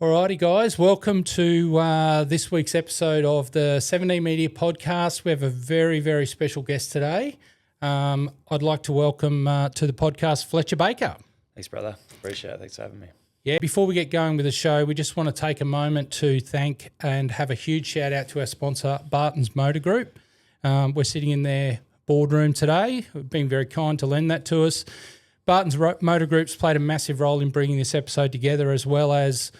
Alrighty, guys, welcome to this week's episode of the 17 Media Podcast. We have a very, very special guest today. I'd like to welcome to the podcast Fletcher Baker. Thanks, brother. Appreciate it. Thanks for having me. Yeah, before we get going with the show, we just want to take a moment to thank and have a huge shout out to our sponsor, Bartons Motor Group. We're sitting in their boardroom today, being very kind to lend that to us. Bartons Motor Group's played a massive role in bringing this episode together, as well as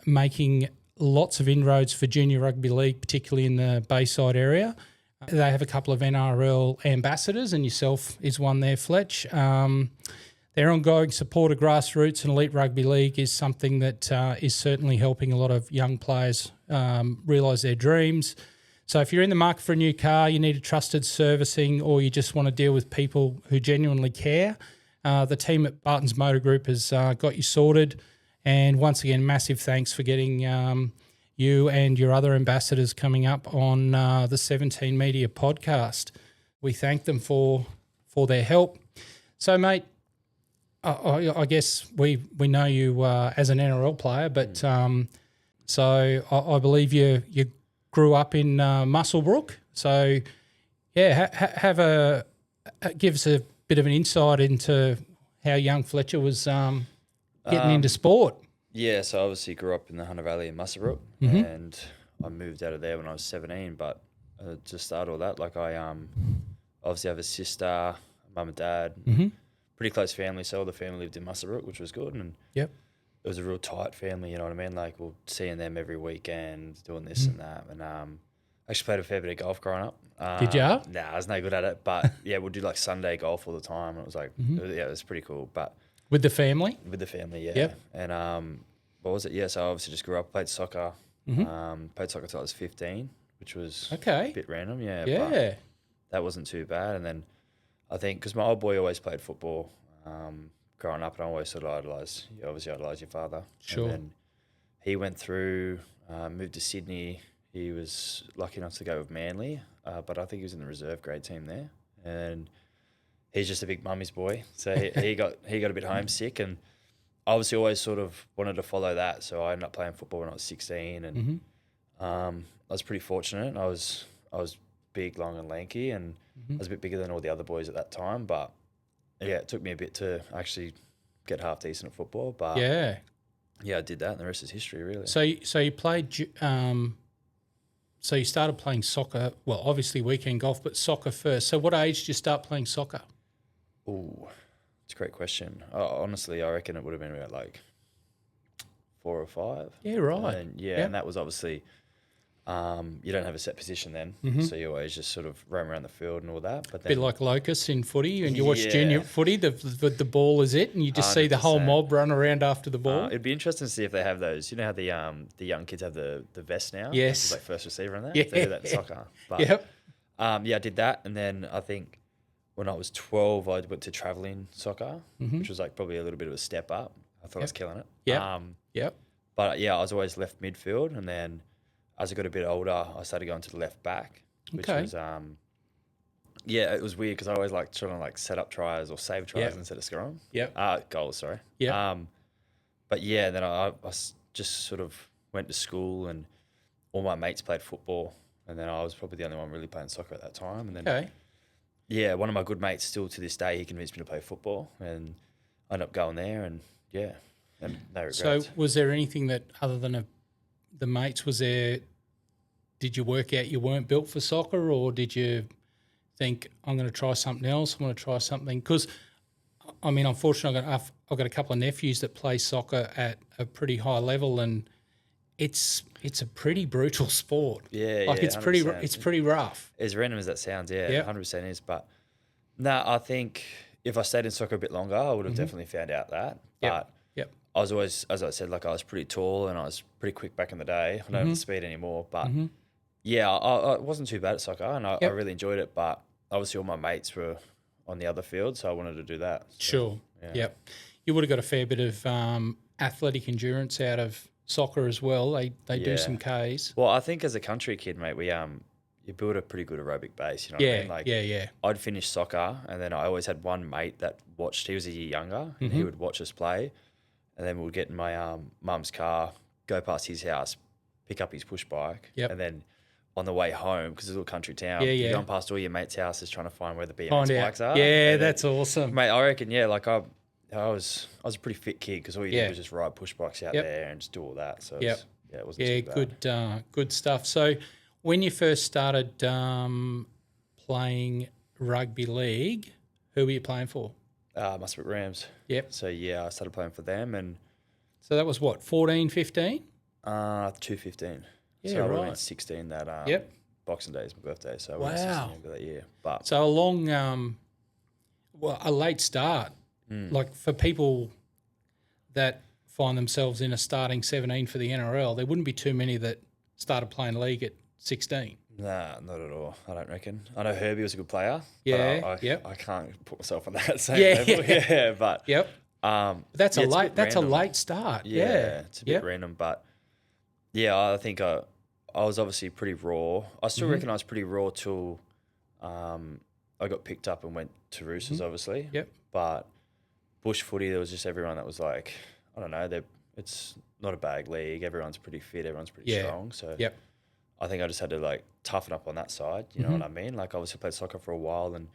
making lots of inroads for junior rugby league, particularly in the Bayside area. They have a couple of NRL ambassadors, and yourself is one there, Fletch. Their ongoing support of Grassroots and Elite Rugby League is something that is certainly helping a lot of young players realise their dreams. So if you're in the market for a new car, you need a trusted servicing, or you just want to deal with people who genuinely care, the team at Bartons Motor Group has got you sorted. And once again, massive thanks for getting you and your other ambassadors coming up on the 17 Media Podcast. We thank them for their help. So, mate, I guess we know you as an NRL player, but so I believe you grew up in Muswellbrook. So, yeah, give us a bit of an insight into how young Fletcher was getting into sport. Yeah, so obviously grew up in the Hunter Valley in Muswellbrook, and I moved out of there when I was 17. But to start all that, like I obviously have a sister, mum and dad, pretty close family. So all the family lived in Muswellbrook, which was good, and it was a real tight family. You know what I mean? Like we're seeing them every weekend, doing this and that, and I actually played a fair bit of golf growing up. Did ya? Nah, I was no good at it, but yeah, we'd do like Sunday golf all the time, and it was like, it was pretty cool. But With the family? With the family, yeah. Yep. And what was it? Yeah, so I obviously just grew up, played soccer. Played soccer until I was 15, which was a bit random, yeah. Yeah. But that wasn't too bad. And then I think, because my old boy always played football growing up, and I always sort of idolise your father. Sure. And then he went through, moved to Sydney. He was lucky enough to go with Manly, but I think he was in the reserve grade team there. And he's just a big mummy's boy, so he got a bit homesick, and obviously always sort of wanted to follow that. So I ended up playing football when I was 16, and I was pretty fortunate. I was big, long, and lanky, and I was a bit bigger than all the other boys at that time. But yeah, it took me a bit to actually get half decent at football. But yeah, I did that, and the rest is history, really. So you played. So you started playing soccer. Well, obviously weekend golf, but soccer first. So what age did you start playing soccer? Oh, it's a great question. Honestly, I reckon it would have been about like 4 or 5. Yeah, right. And and that was obviously, you don't have a set position then, so you always just sort of roam around the field and all that. But then, bit like Locust in footy, and you watch junior footy, the ball is it, and you just see the whole mob run around after the ball. It'd be interesting to see if they have those. You know how the young kids have the vest now? Yes. It's like first receiver and that? Yeah. They do that in soccer. But, I did that, and then I think when I was 12, I went to travelling soccer, which was like probably a little bit of a step up. I thought I was killing it. But yeah, I was always left midfield, and then as I got a bit older, I started going to the left back, which was it was weird because I always liked trying to like set up tries or save tries instead of scoring. Goals, sorry. But yeah, then I just sort of went to school, and all my mates played football, and then I was probably the only one really playing soccer at that time. And then one of my good mates, still to this day, he convinced me to play football, and I ended up going there, and and no regrets. So was there anything that, other than the mates, did you work out you weren't built for soccer, or did you think, I'm going to try something else, I'm going to try something? Because, I mean, unfortunately, I've got a couple of nephews that play soccer at a pretty high level, and it's a pretty brutal sport. It's 100%. pretty rough. As random as that sounds, 100% is. But no, I think if I stayed in soccer a bit longer, I would have definitely found out that. But I was always, as I said, like I was pretty tall and I was pretty quick back in the day. I don't have the speed anymore, but I wasn't too bad at soccer, and I really enjoyed it. But obviously, all my mates were on the other field, so I wanted to do that. So, sure. You would have got a fair bit of athletic endurance out of soccer as well. They do some Ks. Well, I think as a country kid, mate, we you build a pretty good aerobic base. You know what I mean? Like, I'd finish soccer, and then I always had one mate that watched. He was a year younger, and he would watch us play. And then we'd get in my mum's car, go past his house, pick up his push bike, Yep. and then on the way home, because it's a little country town, Yeah, you're yeah. going past all your mates' houses trying to find where the BMX Find out. bikes are. Yeah, And that's awesome. Mate, I reckon, yeah, like I was a pretty fit kid because all you Yeah. did was just ride push bikes out Yep. there and just do all that. So Yep. it wasn't Yeah, too bad. good stuff. So when you first started playing rugby league, who were you playing for? Musselburgh Rams. Yep. So yeah, I started playing for them, and So that was what, 14, 15? 215. Yeah, so I would have right. been 16 that Yep. Boxing Day is my birthday, so I Wow. was 16 for that year. But So a long, a late start. Like for people that find themselves in a starting 17 for the NRL, there wouldn't be too many that started playing league at 16. nah, not at all. I don't reckon. I know Herbie was a good player. Yeah, but yep. I can't put myself on that same Yeah, level. yeah. Yeah, but Yep. That's yeah, a it's late. bit That's a random. late start. Yeah, Yeah. it's a bit Yep. random, but yeah, I think I was obviously pretty raw. I still reckon I was pretty raw till I got picked up and went to Roosters, obviously. Yep. But bush footy, there was just everyone that was like, I don't know, it's not a bag league. Everyone's pretty fit. Everyone's pretty Yeah. strong. So Yep. I think I just had to like toughen up on that side. You know what I mean? Like I obviously played soccer for a while and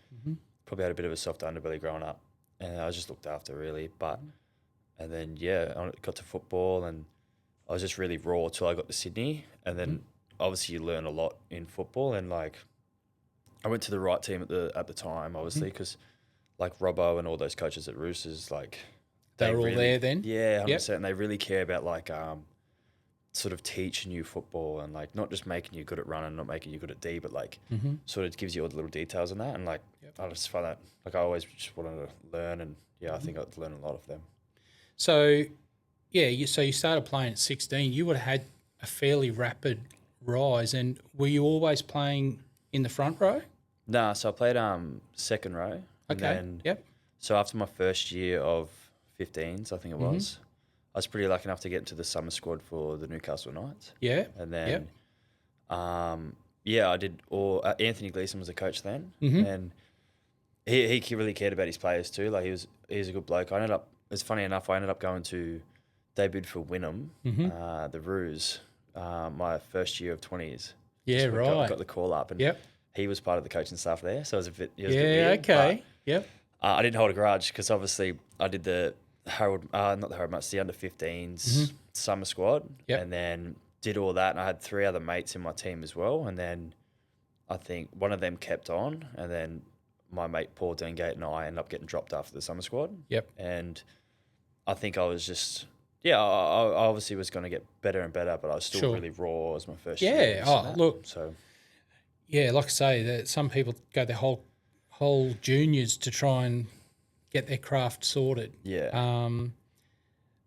probably had a bit of a soft underbelly growing up, and I was just looked after really. But and then yeah, I got to football and I was just really raw till I got to Sydney, and then obviously you learn a lot in football, and like I went to the right team at the time, obviously, because like Robbo and all those coaches at Roosters, like They were all there then? Yeah, 100%. Yep. And they really care about like sort of teaching you football and like not just making you good at running, not making you good at D, but like sort of gives you all the little details on that. And like I just find that like I always just wanted to learn, and yeah, I think I'd learn a lot of them. So, yeah, you started playing at 16. You would have had a fairly rapid rise, and were you always playing in the front row? Nah, so I played second row. And Okay. then, Yep. So after my first year of 15s, I think it was, I was pretty lucky enough to get into the summer squad for the Newcastle Knights. Yeah. And then, I did all. Anthony Gleeson was the coach then, and he really cared about his players too. Like he was a good bloke. It's funny enough, I ended up going to debuted for Wynnum, the Roos, my first year of 20s. Yeah, Just right. got the call up, and Yep. he was part of the coaching staff there, so it was a bit Yeah, weird, okay. Yep. but, I didn't hold a grudge because obviously I did the not the Harold Much, the under 15s summer squad, Yep. and then did all that, and I had 3 other mates in my team as well, and then I think one of them kept on, and then my mate Paul Dengate and I ended up getting dropped after the summer squad. Yep. And I think I was just I obviously was going to get better and better, but I was still Sure. really raw as my first Yeah. year. Oh, look. So Yeah, like I say, that some people go their whole juniors to try and get their craft sorted. yeah.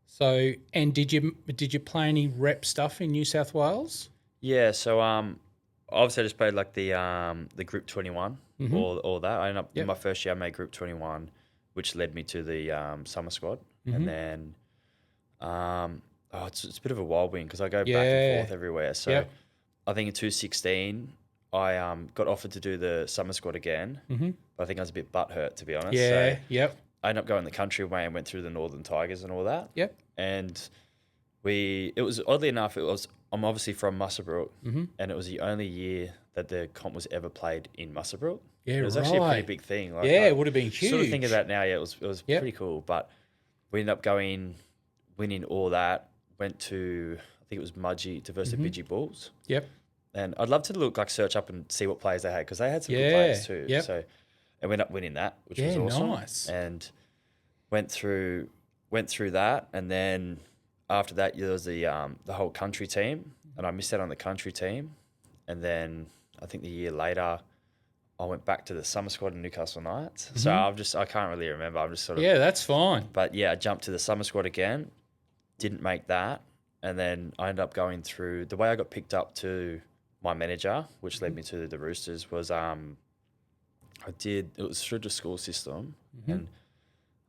So, and did you play any rep stuff in New South Wales? Yeah, so obviously I just played like the Group 21, all that. I ended up in my first year I made Group 21, which led me to the summer squad, and then it's a bit of a whirlwind because I go back and forth everywhere. So I think in 2016 I got offered to do the summer squad again, but I think I was a bit butthurt, to be honest. Yeah. So Yep. I ended up going the country way and went through the Northern Tigers and all that. Yep. And it was oddly enough, I'm obviously from Musselburgh, and it was the only year that the comp was ever played in Musselburgh. Yeah, it was actually a pretty right. big thing. Like, Yeah, it would have been huge. Sort of think of that now. Yeah, it was pretty cool. But we ended up winning all that. Went to, I think it was Mudgee to versus the Bidgie Bulls. Yep. And I'd love to search up and see what players they had because they had some good players too. Yep. So and we ended up winning that, which was awesome. Nice. And went through that, and then after that there was the whole country team, and I missed out on the country team, and then I think the year later I went back to the summer squad in Newcastle Knights. So I can't really remember. I'm just sort of that's fine. But yeah, I jumped to the summer squad again, didn't make that, and then I ended up going through the way I got picked up to my manager, which led me to the Roosters, was it was through the school system, and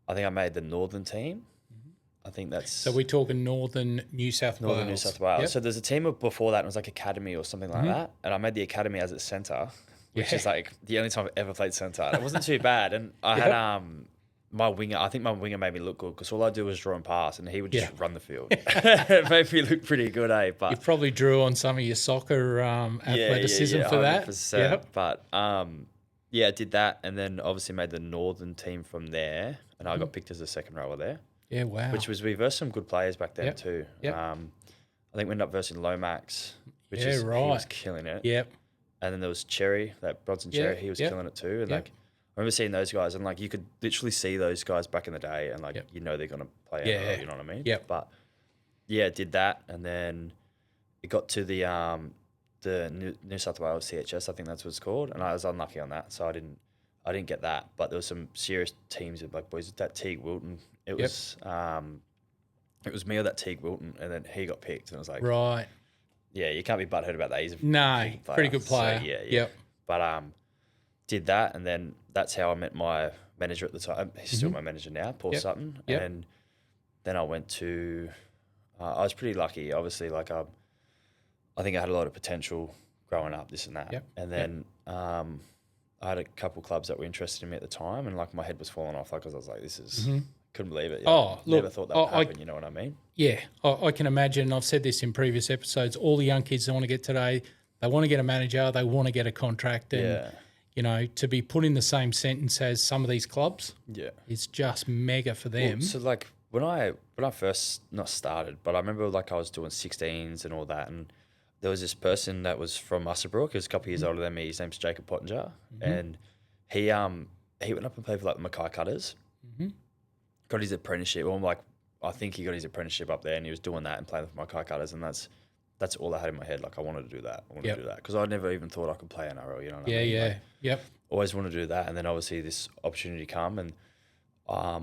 I think I made the Northern team. I think that's... So we're talking Northern New South Wales. Northern New South Wales. Yep. So there's a team before that, it was like academy or something like that, and I made the academy as a centre, which is like the only time I've ever played centre. It wasn't too bad, and I had my winger, I think my winger made me look good because all I do was draw and pass, and he would just run the field. It made me look pretty good, eh? But you probably drew on some of your soccer athleticism for that. 100%. Yep. But I did that, and then obviously made the Northern team from there, and I got picked as a second rower there. Yeah, wow. Which was, we versed some good players back then too. Yep. I think we ended up versing Lomax, which he was killing it. Yep. And then there was Cherry, that Bronson Cherry, he was killing it too. And like, I remember seeing those guys, and like you could literally see those guys back in the day, and like you know they're gonna play out, you know what I mean? Yeah. But did that, and then it got to the New South Wales CHS, I think that's what it's called, and I was unlucky on that, so I didn't get that. But there was some serious teams of like boys. That Teague Wilton, it was me or that Teague Wilton, and then he got picked, and I was like, right, yeah, you can't be butthurt about that. He's a pretty good player. So, yeah. Yep. But did that, and then that's how I met my manager at the time. He's still my manager now, Paul Sutton. Yep. And then I went to. I was pretty lucky, obviously. Like I think I had a lot of potential growing up, this and that. Yep. And then I had a couple clubs that were interested in me at the time, and like my head was falling off, like, because I was like, this is. Couldn't believe it. Never thought that would happen. You know what I mean? Yeah, I can imagine. I've said this in previous episodes. All the young kids that want to get today, they want to get a manager, they want to get a contract, and you know, to be put in the same sentence as some of these clubs, it's just mega for them. Well, so like when I first not started, but I remember like I was doing 16s and all that, and there was this person that was from Musselbrook. He was a couple of years older than me. His name's Jacob Pottinger, and he went up and played for like the Mackay Cutters. Got his apprenticeship. Well, like I think he got his apprenticeship up there, and he was doing that and playing for Mackay Cutters, and that's all I had in my head. Like I wanted to do that. I wanted to do that because I never even thought I could play NRL. You know what I mean? Like, always wanted to do that, and then obviously this opportunity come, and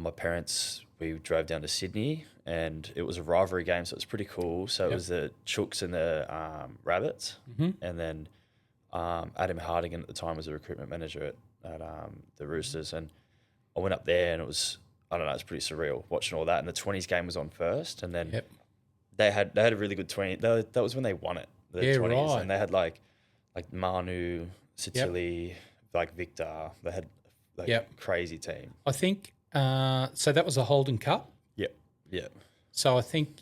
my parents, we drove down to Sydney, and it was a rivalry game, so it was pretty cool. So it was the Chooks and the Rabbits, and then Adam Hardigan at the time was a recruitment manager at the Roosters, and I went up there, and it was, I don't know, it's pretty surreal watching all that. And the 20s game was on first, and then they had a really good 20. That was when they won it, the 20s, right. and they had like Manu, Sicily, like Victor. They had like crazy team. I think so. That was a Holden Cup. Yep. So I think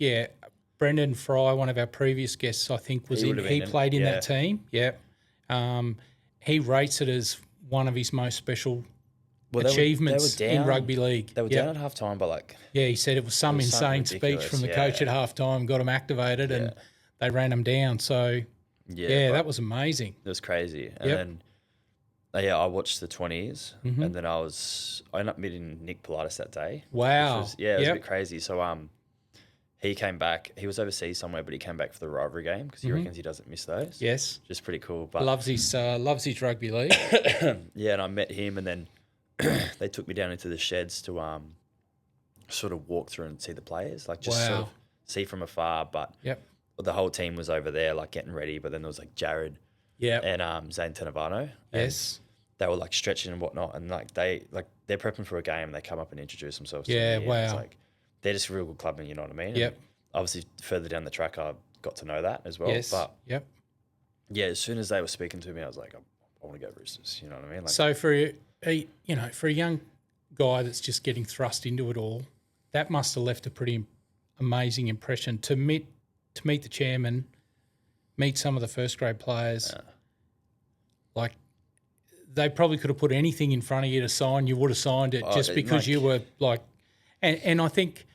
Brendan Fry, one of our previous guests, I think he played in that team. He rates it as one of his most special achievements in rugby league. They were down at half time, but like he said it was some insane speech from the coach at half time, got them activated, and they ran them down. So that was amazing. It was crazy. And then I watched the 20s, and then I ended up meeting Nick Politis that day. Wow. Was, it was a bit crazy. So he came back. He was overseas somewhere, but he came back for the rivalry game because he reckons he doesn't miss those. Yes. Just pretty cool. But loves his rugby league. And I met him, and then they took me down into the sheds to sort of walk through and see the players, like just sort of see from afar. But the whole team was over there, like getting ready. But then there was like Jared and Zane Tenavano. Yes. They were like stretching and whatnot, and like they're prepping for a game, and they come up and introduce themselves to me. Wow. It's like they're just a real good clubman, you know what I mean? Yep. And obviously further down the track I got to know that as well. Yes. But as soon as they were speaking to me, I was like, I want to go Roosters, you know what I mean? Like, so for a young guy that's just getting thrust into it all, that must have left a pretty amazing impression to meet the chairman, meet some of the first grade players. Like they probably could have put anything in front of you to sign, you would have signed it just because you were like, and I think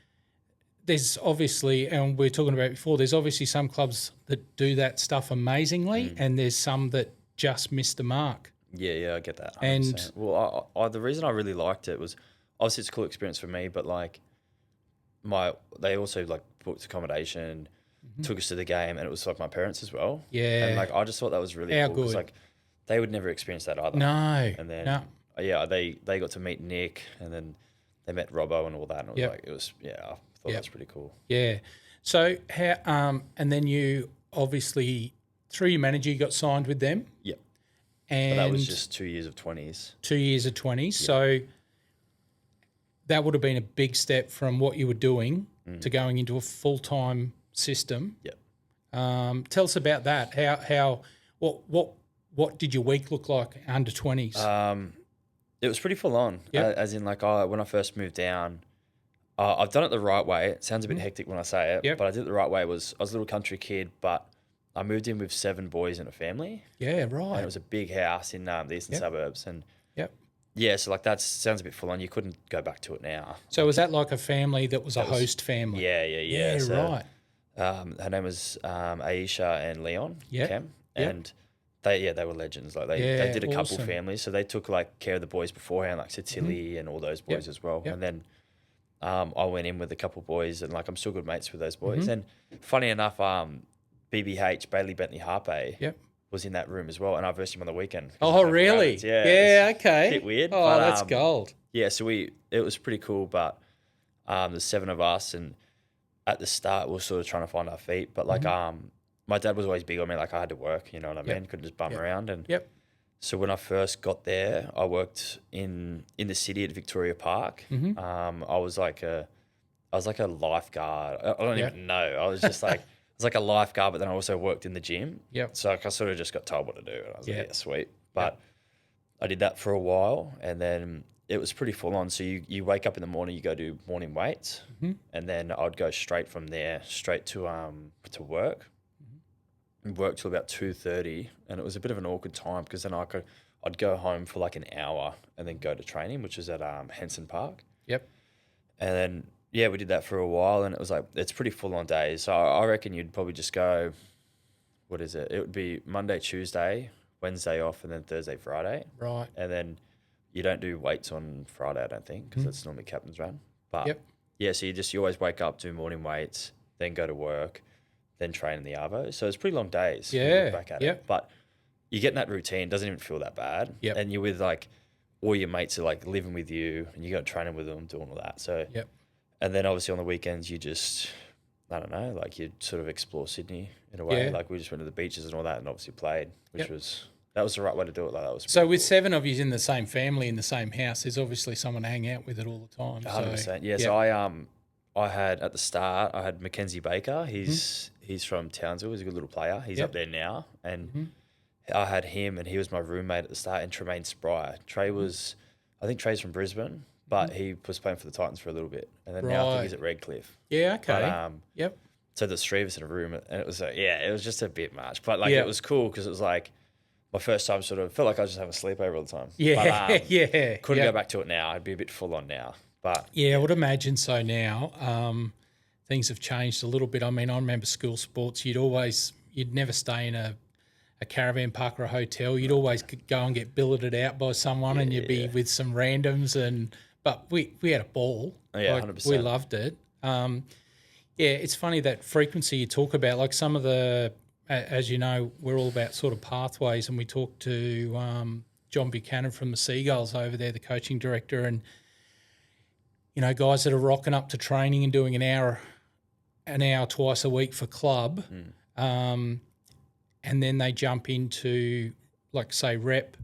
there's obviously, and we were talking about it before, there's obviously some clubs that do that stuff amazingly, and there's some that just miss the mark. Yeah, I get that. 100%. And well, the reason I really liked it was obviously it's a cool experience for me, but like they also like booked accommodation, took us to the game, and it was like my parents as well. Yeah, and like I just thought that was really cool because like they would never experience that either. No, and then they got to meet Nick, and then they met Robbo and all that, and it was like I thought that was pretty cool. Yeah. So how and then you obviously through your manager you got signed with them. Yep. And but that was just 2 years of 20s. 2 years of 20s. So that would have been a big step from what you were doing to going into a full-time system. Yep. Tell us about that. What did your week look like under 20s? It was pretty full on. Yep. As in, like, when I first moved down, I've done it the right way. It sounds a bit hectic when I say it, but I did it the right way. I was a little country kid, but I moved in with 7 boys and a family. Yeah, right. And it was a big house in the eastern suburbs. And yep. yeah, so like that sounds a bit full on. You couldn't go back to it now. So was that like a family that was a host family? Yeah. Yeah, so, right. Her name was Aisha and Leon. Yeah. Cam, and they were legends. Like they did a couple families, so they took like care of the boys beforehand, like Cecily and all those boys as well. And then I went in with a couple boys, and like I'm still good mates with those boys. And funny enough, BBH Bailey Bentley Harpe was in that room as well, and I versed him on the weekend. Oh, really? Yeah. Okay. A bit weird. Oh, but, that's gold. Yeah, so it was pretty cool, but there's 7 of us, and at the start we were sort of trying to find our feet, but like my dad was always big on me, like I had to work, you know what I mean? Couldn't just bum around. And so when I first got there, I worked in the city at Victoria Park. I was like a lifeguard. I don't even know. I was just like I was like a lifeguard, but then I also worked in the gym. So like, I sort of just got told what to do, and I was like, yeah, sweet. But I did that for a while, and then it was pretty full on. So you wake up in the morning, you go do morning weights, and then I'd go straight from there straight to work. Work till about 2:30, and it was a bit of an awkward time because then I'd go home for like an hour and then go to training, which was at Henson Park. And then we did that for a while, and it was like it's pretty full on days. So I reckon you'd probably just go, what is it? It would be Monday, Tuesday, Wednesday off, and then Thursday, Friday. Right. And then you don't do weights on Friday, I don't think, because that's normally captain's run. But yeah, so you always wake up, do morning weights, then go to work, then train in the Arvo. So it's pretty long days. When you look back at it. But you get in that routine, it doesn't even feel that bad. And you're with like all your mates are like living with you, and you go training with them, doing all that. So and then obviously on the weekends you just, I don't know, like you sort of explore Sydney in a way. Like we just went to the beaches and all that, and obviously played, which was that was the right way to do it. Like that was so with cool. 7 of you in the same family in the same house, there's obviously someone to hang out with it all the time. 100%. Yeah. So I had at the start Mackenzie Baker. He's from Townsville. He's a good little player. He's up there now, and I had him, and he was my roommate at the start. And Tremaine Spry. Trey was, I think Trey's from Brisbane, but he was playing for the Titans for a little bit, and then now I think he's at Redcliffe. Yeah. Okay. But, so there's 3 of us in a room, and it was it was just a bit much, but like it was cool because it was like my first time. Sort of felt like I was just having a sleepover all the time. But, couldn't go back to it now. I'd be a bit full on now. But I would imagine so now. Things have changed a little bit. I mean, I remember school sports. You'd never stay in a caravan park or a hotel. You'd always go and get billeted out by someone, and you'd be with some randoms. But we had a ball. Yeah, 100%. We loved it. It's funny that frequency you talk about. Like some of the, as you know, we're all about sort of pathways, and we talked to John Buchanan from the Seagulls over there, the coaching director, and you know, guys that are rocking up to training and doing an hour twice a week for club, and then they jump into, like, say, Rep,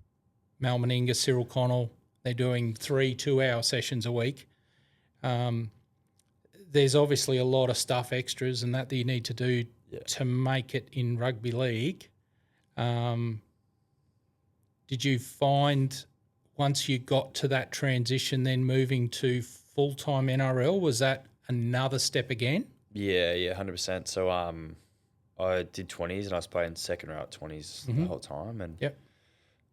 Mal Meninga, Cyril Connell. They're doing 3 2-hour sessions a week. There's obviously a lot of stuff, extras, and that you need to do to make it in rugby league. Did you find once you got to that transition, then moving to full-time NRL, was that another step again? Yeah, 100%. So I did 20s, and I was playing second row at 20s the whole time, and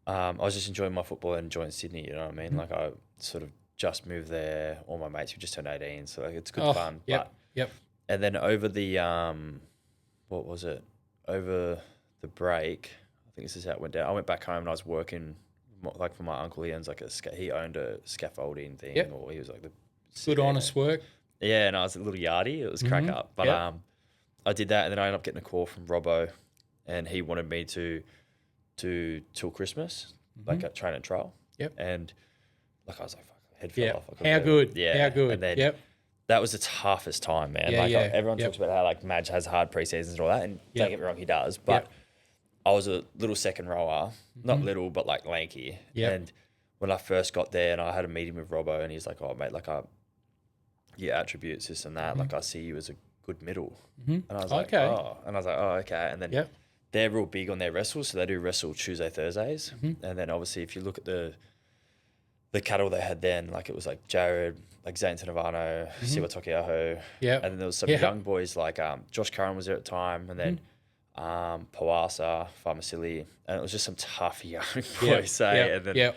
I was just enjoying my football and enjoying Sydney, you know what I mean? Like I sort of just moved there. All my mates who just turned 18, so like, it's good fun. And then over the what was it? Over the break, I think this is how it went down. I went back home and I was working like for my uncle. He owns like he owned a scaffolding thing, or he was like the good honest work. Yeah, and I was a little yardie. It was crack up, but I did that, and then I ended up getting a call from Robbo, and he wanted me to till Christmas, like at train and trial. And like I was like, fuck, head fell off. How good? How good? And then that was the toughest time, man. Everyone talks about how like Madge has hard pre-seasons and all that, and don't get me wrong, he does. But I was a little second rower, not little, but like lanky. And when I first got there, and I had a meeting with Robbo, and he's like, "Oh, mate, like your attributes, this and that. Like I see you as a good middle." And I was like, "Oh," and I was like, "Oh, okay." And then they're real big on their wrestles, so they do wrestle Tuesday, Thursdays, and then obviously if you look at the the cattle they had then, like it was like Jared, like Zane Tanavano, Siwa Tokiaho. Yeah. And then there was some young boys like Josh Curran was there at the time, and then Pawasa, Farmasili, and it was just some tough young boys, and then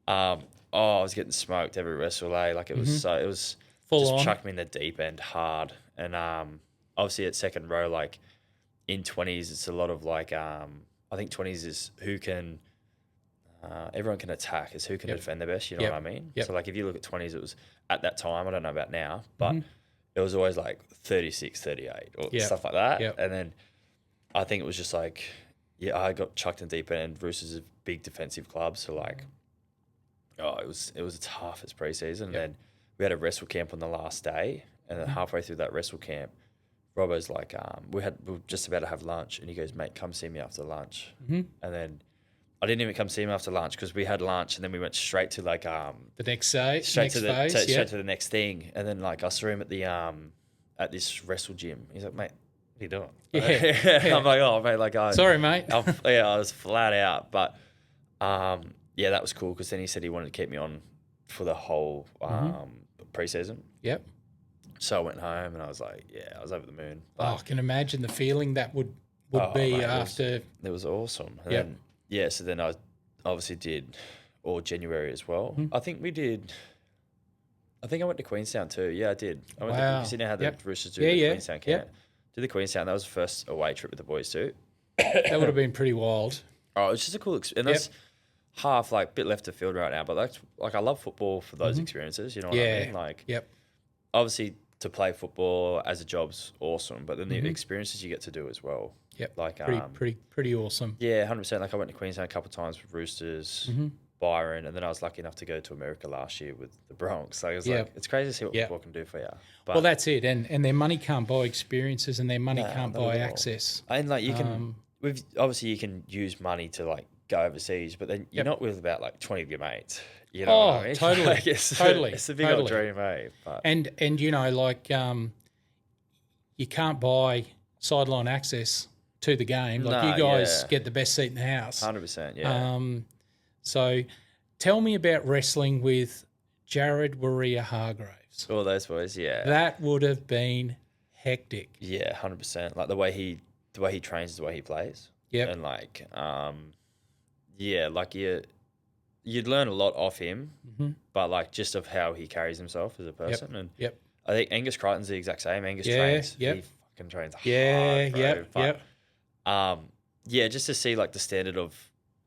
I was getting smoked every wrestle, like it was it was full just on. chucked me in the deep end hard. And obviously at second row, like in 20s, it's a lot of like I think 20s is who can everyone can attack, is who can defend the best, you know what I mean? So like if you look at 20s, it was at that time, I don't know about now, but it was always like 36, 38 or stuff like that. And then I think it was just like, I got chucked in deep end. Roosters is a big defensive club, so like, it was the toughest preseason. And then we had a wrestle camp on the last day, and then halfway through that wrestle camp, Robbo's like, we were just about to have lunch, and he goes, "Mate, come see me after lunch." And then I didn't even come see him after lunch because we had lunch, and then we went straight to like the next day, straight to the next thing, and then like I saw him at the at this wrestle gym. He's like, "Mate, what are you doing?" I'm like, "Oh, mate, like sorry, mate." I was flat out, but that was cool because then he said he wanted to keep me on for the whole preseason. Yep. So I went home and I was like, I was over the moon. I can imagine the feeling that would be after. It was awesome. And then, so then I obviously did all January as well. I think we did. I think I went to Queenstown too. Yeah, I did. I went to, because you know how the Roosters do the Queenstown camp. Did the Queenstown. That was the first away trip with the boys too. That would have been pretty wild. Oh, it's just a cool experience. And that's half like bit left of field right now, but that's like I love football for those experiences. You know what I mean? Like, obviously to play football as a job's awesome, but then the experiences you get to do as well. Yep. Like pretty awesome. Yeah, 100%. Like I went to Queensland a couple of times with Roosters, Byron, and then I was lucky enough to go to America last year with the Bronx. So it was like, it's crazy to see what football can do for you. But, well, that's it. And their money can't buy experiences, and their money can't buy access. And like you can, obviously you can use money to like go overseas, but then you're not with about like 20 of your mates. You know what I mean? Totally. Like it's a big old dream, eh? But. And you know, like you can't buy sideline access to the game. Like you guys get the best seat in the house. 100%, yeah. So tell me about wrestling with Jared WiaHara. All those boys, yeah. That would have been hectic. Yeah, 100%. Like the way he trains is the way he plays. Yep. And like like you'd learn a lot off him, but like just of how he carries himself as a person. And I think Angus Crichton's the exact same. Angus trains. He fucking trains hard, bro. Just to see like the standard of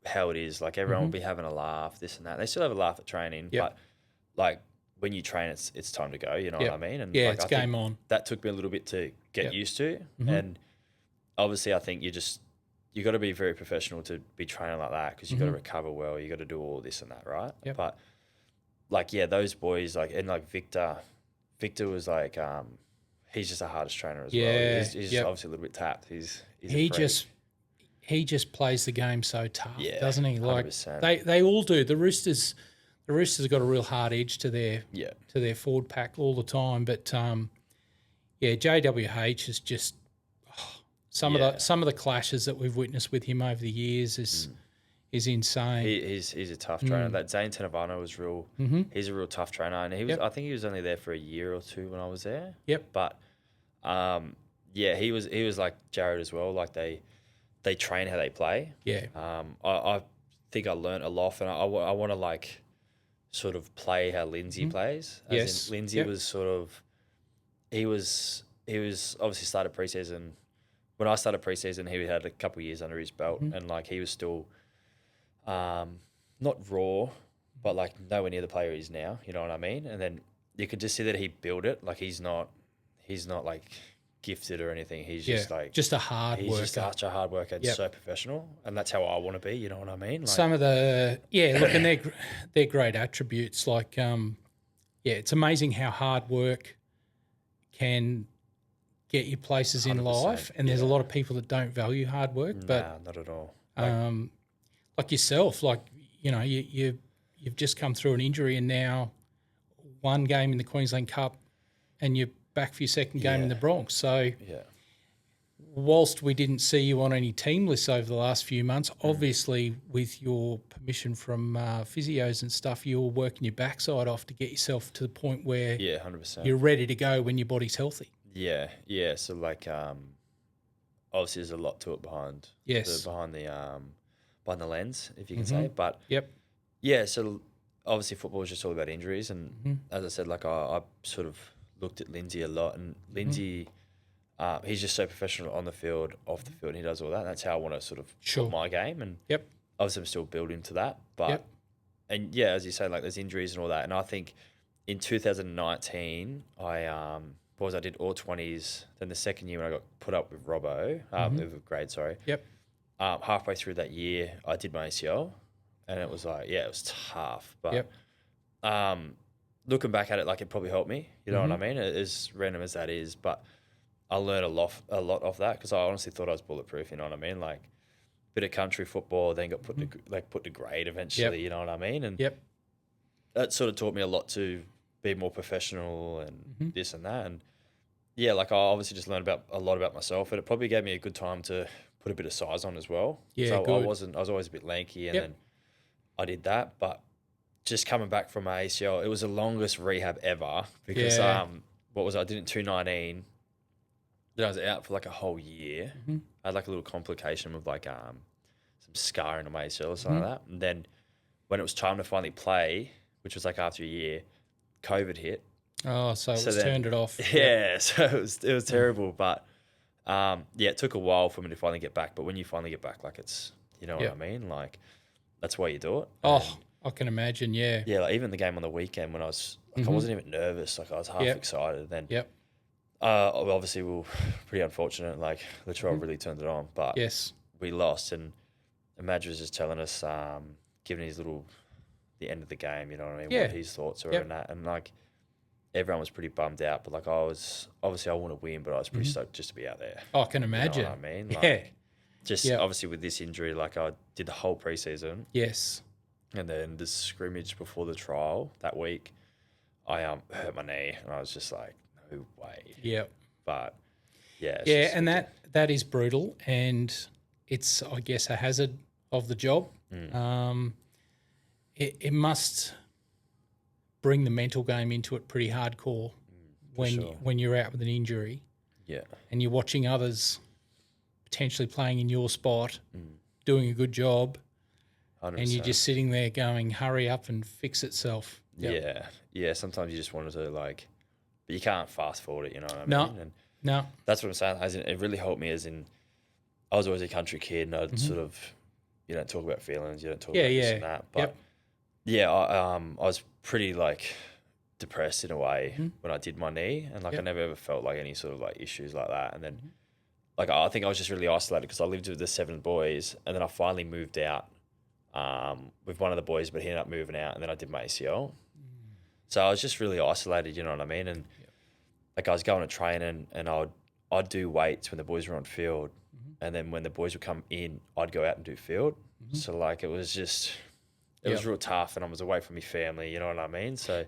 how it is. Like everyone will be having a laugh, this and that. They still have a laugh at training, but like when you train, it's time to go. You know what I mean? And like, it's game on. That took me a little bit to get used to, and obviously I think you got to be very professional to be training like that because you got to recover well. You got to do all this and that, right? Yep. But like, those boys, like, and like Victor was like, he's just the hardest trainer as well. He's just obviously a little bit tapped. He just plays the game so tough, doesn't he? Like 100%. they all do. The Roosters have got a real hard edge to their forward pack all the time. But JWH is just some of the clashes that we've witnessed with him over the years is insane. He's a tough trainer. That Zane Tanavano was real. He's a real tough trainer, and he was. I think he was only there for a year or two when I was there. Yep. But he was like Jared as well. Like they train how they play. Yeah. I think I learned a lot, and I want to like sort of play how Lindsay plays. As in Lindsay was sort of he was obviously started preseason. When I started preseason, he had a couple of years under his belt, and like he was still not raw, but like nowhere near the player he is now. You know what I mean? And then you could just see that he built it. Like he's not like gifted or anything. He's just like just a hard worker. He's just such a hard worker and so professional, and that's how I want to be. You know what I mean? Like, some of the look, and they're great attributes. Like it's amazing how hard work can get you places in life, and there's a lot of people that don't value hard work. But not at all. Like yourself, like you know, you've just come through an injury, and now one game in the Queensland Cup, and you're back for your second game in the Bronx. So whilst we didn't see you on any team lists over the last few months, obviously with your permission from physios and stuff, you were working your backside off to get yourself to the point where 100%. you're ready to go when your body's healthy. Yeah. So like, obviously there's a lot to it behind the lens, if you can say. But yeah, so obviously football is just all about injuries, and as I said, like I sort of looked at Lindsay a lot, and Lindsay, he's just so professional on the field, off the field, and he does all that. And that's how I want to sort of put my game, and obviously I'm still building to that. But and yeah, as you say, like there's injuries and all that, and I think in 2019 I did all 20s. Then the second year when I got put up with Robbo, with grade, sorry. Halfway through that year, I did my ACL, and it was like, it was tough. But looking back at it, like it probably helped me. You know what I mean? As random as that is, but I learned a lot off that, because I honestly thought I was bulletproof. You know what I mean? Like bit of country football, then got put to grade eventually. You know what I mean? And that sort of taught me a lot to be more professional and this and that. And yeah, like I obviously just learned a lot about myself, and it probably gave me a good time to put a bit of size on as well. So I was always a bit lanky, and then I did that. But just coming back from my ACL, it was the longest rehab ever, because I did it in 2019. Then I was out for like a whole year. I had like a little complication with like some scarring on my ACL or something like that. And then when it was time to finally play, which was like after a year, COVID hit. Oh, so it turned it off. Yeah, so it was terrible. But it took a while for me to finally get back. But when you finally get back, like it's, you know what I mean? Like that's why you do it. Oh, I can imagine, yeah. Yeah, like even the game on the weekend when I was, like I wasn't even nervous. Like I was half excited. Then obviously we were pretty unfortunate. Like Latrell really turned it on. But we lost. And Madge was just telling us, giving his the end of the game, you know what I mean? What his thoughts were and that. And like, everyone was pretty bummed out, but like I want to win, but I was pretty stoked just to be out there. Oh, I can imagine. You know what I mean? Like, just obviously with this injury, like I did the whole preseason. Yes. And then the scrimmage before the trial that week, I hurt my knee, and I was just like, no way. Yep. But yeah. And that is brutal, and it's, I guess, a hazard of the job. It must bring the mental game into it pretty hardcore when you're out with an injury. Yeah. And you're watching others potentially playing in your spot, doing a good job, 100%. And you're just sitting there going, hurry up and fix itself. Yep. Yeah. Sometimes you just wanted to but you can't fast forward it, you know what I mean? And no. That's what I'm saying. As in, it really helped me, as in I was always a country kid, and I'd sort of, you don't talk about feelings, you don't talk about this and that. But I was pretty depressed in a way when I did my knee, and I never ever felt like any sort of issues like that. And then I think I was just really isolated, because I lived with the 7 boys, and then I finally moved out with one of the boys, but he ended up moving out, and then I did my ACL. So I was just really isolated, you know what I mean? And I was going to train, and I'd do weights when the boys were on field, and then when the boys would come in, I'd go out and do field. So it was just, it was real tough, and I was away from my family, you know what I mean? So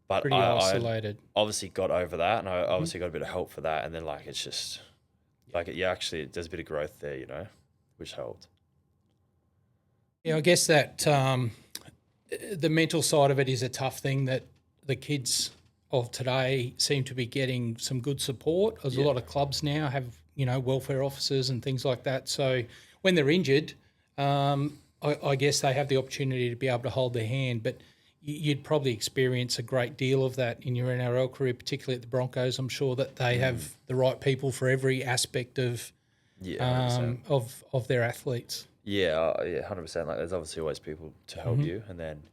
but pretty isolated. I obviously got over that, and I obviously got a bit of help for that, and then it's just actually there's a bit of growth there, you know, which helped. Yeah, I guess that the mental side of it is a tough thing, that the kids of today seem to be getting some good support. There's a lot of clubs now have, welfare officers and things like that. So when they're injured, I guess they have the opportunity to be able to hold their hand, but you'd probably experience a great deal of that in your NRL career, particularly at the Broncos. I'm sure that they have the right people for every aspect of their athletes. Yeah, 100%. There's obviously always people to help you, and then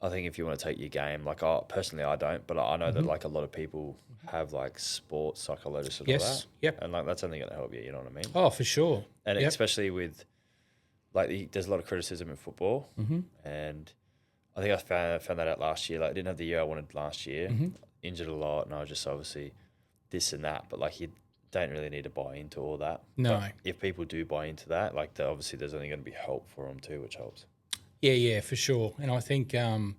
I think if you want to take your game, personally I don't, but I know that a lot of people have sports psychologists and all that. Yep. And that's only going to help you, you know what I mean? Oh, for sure. And especially with there's a lot of criticism in football, and I think I found that out last year. I didn't have the year I wanted last year, injured a lot, and I was just obviously this and that, but you don't really need to buy into all that. No. But if people do buy into that, obviously there's only going to be help for them too, which helps. Yeah, for sure. And I think, the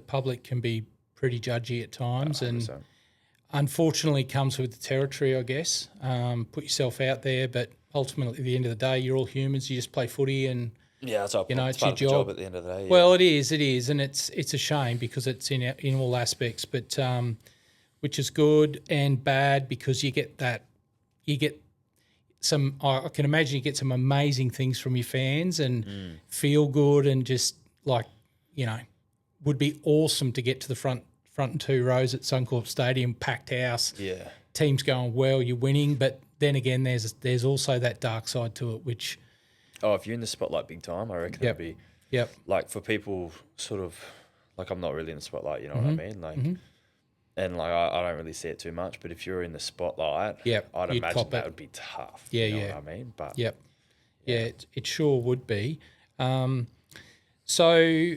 public can be pretty judgy at times, 100%. unfortunately comes with the territory, I guess. Put yourself out there, but ultimately at the end of the day, you're all humans. You just play footy and, it's it's your part of the job at the end of the day. Yeah. Well, it is, and it's a shame because it's in all aspects, but which is good and bad because you get some. I can imagine you get some amazing things from your fans and feel good and just like would be awesome to get to the front and two rows at Suncorp Stadium, packed house. Yeah, teams going well, you're winning, but then again, there's also that dark side to it, which. Oh, if you're in the spotlight big time, I reckon it'd be like for people sort of like I'm not really in the spotlight, you know what I mean? Like, and like I don't really see it too much, but if you're in the spotlight, I'd imagine that would be tough. Yeah, you know what I mean? But it sure would be. So,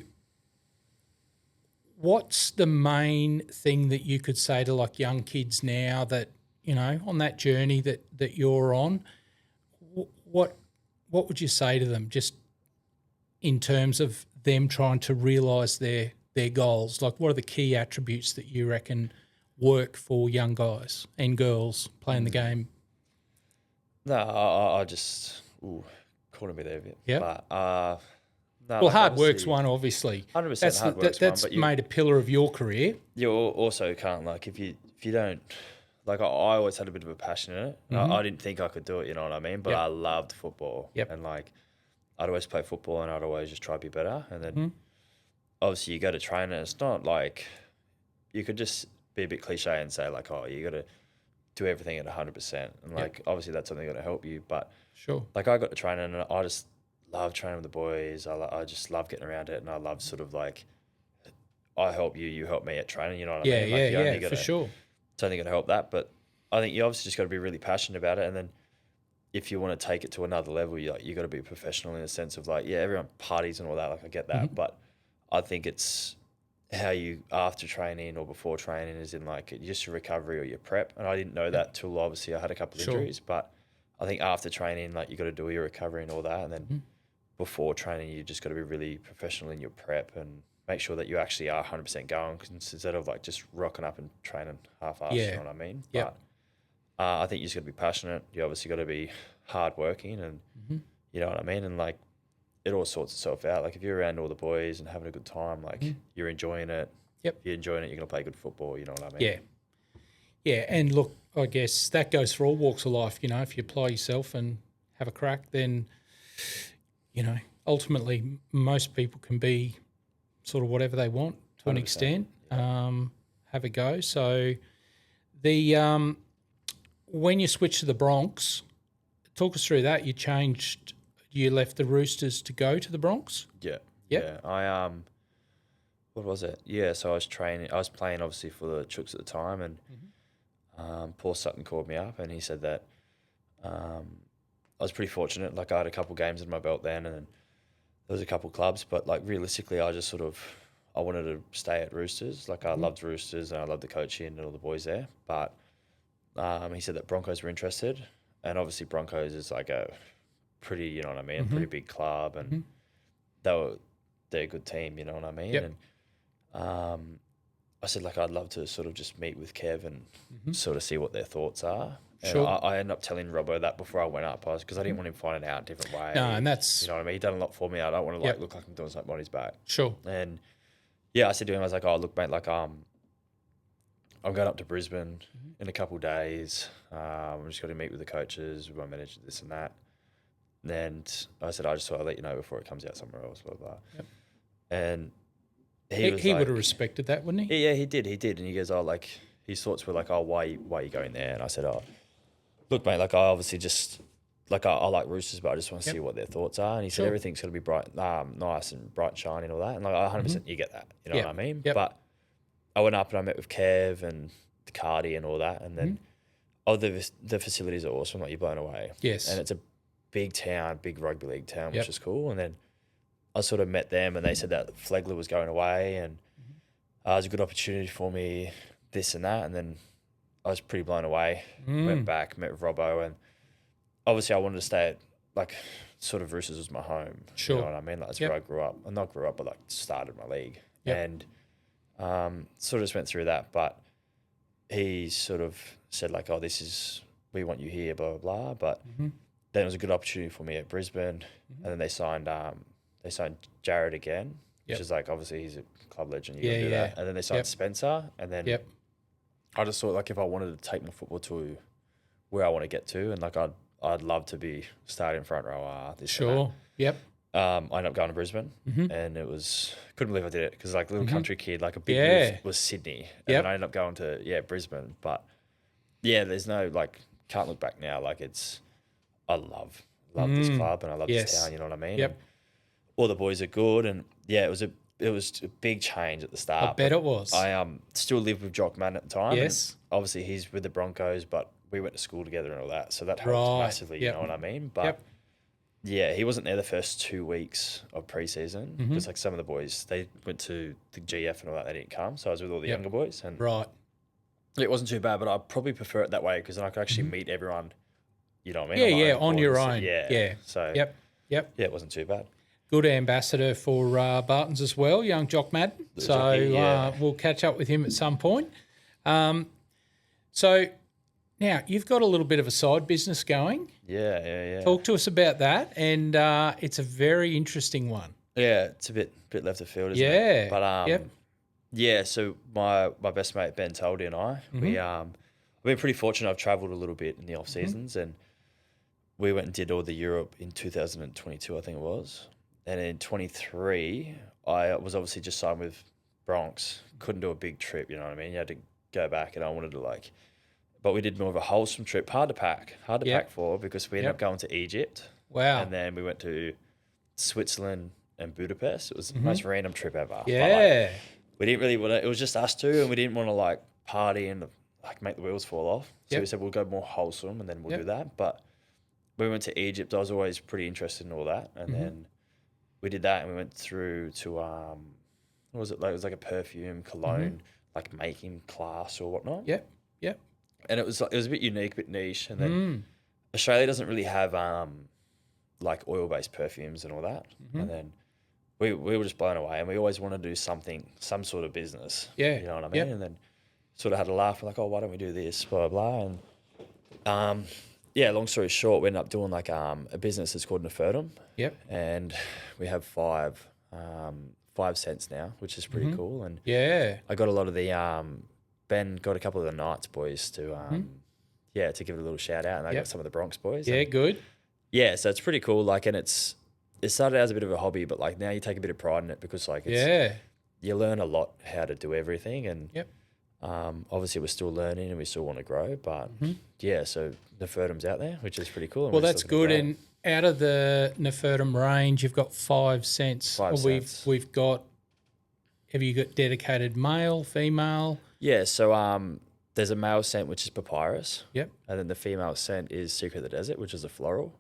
what's the main thing that you could say to like young kids now that on that journey that you're on? What would you say to them just in terms of them trying to realise their goals? Like what are the key attributes that you reckon work for young guys and girls playing the game? No, I just calling me there a bit. Yeah. But well, hard work's one, obviously. 100% hard work's that's one, but made a pillar of your career. You also can't like if you don't. Like, I always had a bit of a passion in it. I didn't think I could do it, you know what I mean? But I loved football. Yep. And, like, I'd always play football and I'd always just try to be better. And then, obviously, you go to train and it's not like you could just be a bit cliche and say, like, oh, you got to do everything at 100%. And, like, obviously, that's something going to help you. But, sure, like, I got to train and I just love training with the boys. I just love getting around it. And I love sort of, like, I help you, you help me at training, you know what I mean? Yeah, for sure. It's only going to help that, but I think you obviously just got to be really passionate about it. And then if you want to take it to another level, you got to be professional in the sense of like, everyone parties and all that. Like I get that, but I think it's how you after training or before training is in like just your recovery or your prep. And I didn't know that till obviously I had a couple of injuries, but I think after training, like you got to do your recovery and all that. And then before training, you just got to be really professional in your prep and make sure that you actually are 100% going instead of like just rocking up and training half-assed, you know what I mean? Yeah. But I think you just got to be passionate. You obviously got to be hardworking and you know what I mean? And like it all sorts itself out. Like if you're around all the boys and having a good time, like you're enjoying it. Yep. If you're enjoying it, you're going to play good football, you know what I mean? Yeah. Yeah, and look, I guess that goes for all walks of life. If you apply yourself and have a crack, then, ultimately most people can be sort of whatever they want to an extent, have a go. So the when you switched to the Bronx, talk us through that. You left the Roosters to go to the Bronx? Yeah. Yep. Yeah. I what was it? Yeah, so I was playing obviously for the Chooks at the time and Paul Sutton called me up and he said that I was pretty fortunate. Like I had a couple games in my belt then and then there was a couple clubs, but like realistically, I just I wanted to stay at Roosters. Like I loved Roosters and I loved the coaching and all the boys there. But he said that Broncos were interested, and obviously Broncos is like a pretty, you know what I mean, pretty big club, and they're a good team, you know what I mean. Yep. And I said like I'd love to sort of just meet with Kev and sort of see what their thoughts are. And Sure. I ended up telling Robbo that before I went up, because I didn't want him finding out a different way. No, and that's... You know what I mean? He done a lot for me. I don't want to look like I'm doing something on his back. Sure. And yeah, I said to him, I was like, oh, look, mate, like I'm going up to Brisbane in a couple of days. I'm just going to meet with the coaches, with my manager, this and that. And I said, I just thought I'd let you know before it comes out somewhere else, blah, blah. Yep. And he would have respected that, wouldn't he? Yeah, he did. And he goes, oh, like, his thoughts were like, oh, why are you going there? And I said, oh, look, mate, like I obviously just, like I like Roosters, but I just want to see what their thoughts are. And he said, everything's going to be bright, nice and bright and shiny and all that. And like 100% you get that, you know what I mean? Yep. But I went up and I met with Kev and the Cardi and all that. And then, the facilities are awesome. Like you're blown away. Yes. And it's a big town, big rugby league town, which is cool. And then I sort of met them and they said that Flegler was going away and it was a good opportunity for me, this and that. And then I was pretty blown away. Went back, met with Robbo, and obviously I wanted to stay at, like, sort of Roosters was my home. Sure. You know what I mean? Like, that's where I grew up. Well, not grew up, but, like, started my league. Yep. And sort of just went through that. But he sort of said like, oh, we want you here, blah, blah, blah. But then it was a good opportunity for me at Brisbane. And then they signed Jared again, which is like, obviously he's a club legend. You can do that. And then they signed Spencer. And then I just thought like, if I wanted to take my football to where I want to get to, and like, I'd love to be starting front row. Sure. Yep. I ended up going to Brisbane, and couldn't believe I did it because like little country kid, like a big move was Sydney, and then I ended up going to Brisbane. But there's no like, can't look back now. Like I love this club and I love this town. You know what I mean? Yep. And all the boys are good, and it was a big change at the start. I bet it was. I still lived with Jock Madden at the time. Yes. Obviously he's with the Broncos, but we went to school together and all that, so that helped massively. You know what I mean? But he wasn't there the first 2 weeks of preseason because like some of the boys, they went to the GF and all that, they didn't come. So I was with all the younger boys, and it wasn't too bad. But I probably prefer it that way because then I could actually meet everyone. You know what I mean? On your own. So it wasn't too bad. Good ambassador for Bartons as well, young Jock Madden. So we'll catch up with him at some point. So now you've got a little bit of a side business going. Yeah. Talk to us about that, and it's a very interesting one. Yeah, it's a bit left of field, isn't it? But so my best mate Ben Talty and I, we've been pretty fortunate. I've travelled a little bit in the off seasons, and we went and did all the Europe in 2022, I think it was. And in 23, I was obviously just signed with Bronx. Couldn't do a big trip, you know what I mean? You had to go back, and I wanted to like. But we did more of a wholesome trip, hard to pack for because we ended up going to Egypt. Wow. And then we went to Switzerland and Budapest. It was the most random trip ever. Yeah. But, like, we didn't really want to, it was just us two, and we didn't want to like party and like make the wheels fall off. So we said we'll go more wholesome and then we'll do that. But when we went to Egypt, I was always pretty interested in all that. And then we did that, and we went through to, what was it? Like, it was like a perfume, cologne, like making class or whatnot. Yep. And it was a bit unique, a bit niche. And then Australia doesn't really have like oil-based perfumes and all that. And then we were just blown away, and we always wanted to do some sort of business. Yeah. You know what I mean? And then sort of had a laugh. We're like, oh, why don't we do this, blah, blah, blah. And long story short, we ended up doing like a business that's called Nefertum. Yep. And we have 5 cents now, which is pretty cool. And I got a lot of the Ben got a couple of the Knights boys to to give it a little shout out, and I got some of the Bronx boys. Yeah, good. Yeah, so it's pretty cool. Like, and it started out as a bit of a hobby, but like now you take a bit of pride in it because like you learn a lot how to do everything, and obviously we're still learning and we still want to grow, but so Nefertum's out there, which is pretty cool. Well, that's good. And out of the Nefertum range, you've got 5 cents. We've got. Have you got dedicated male, female? Yeah, so there's a male scent, which is papyrus. Yep. And then the female scent is Secret of the Desert, which is a floral.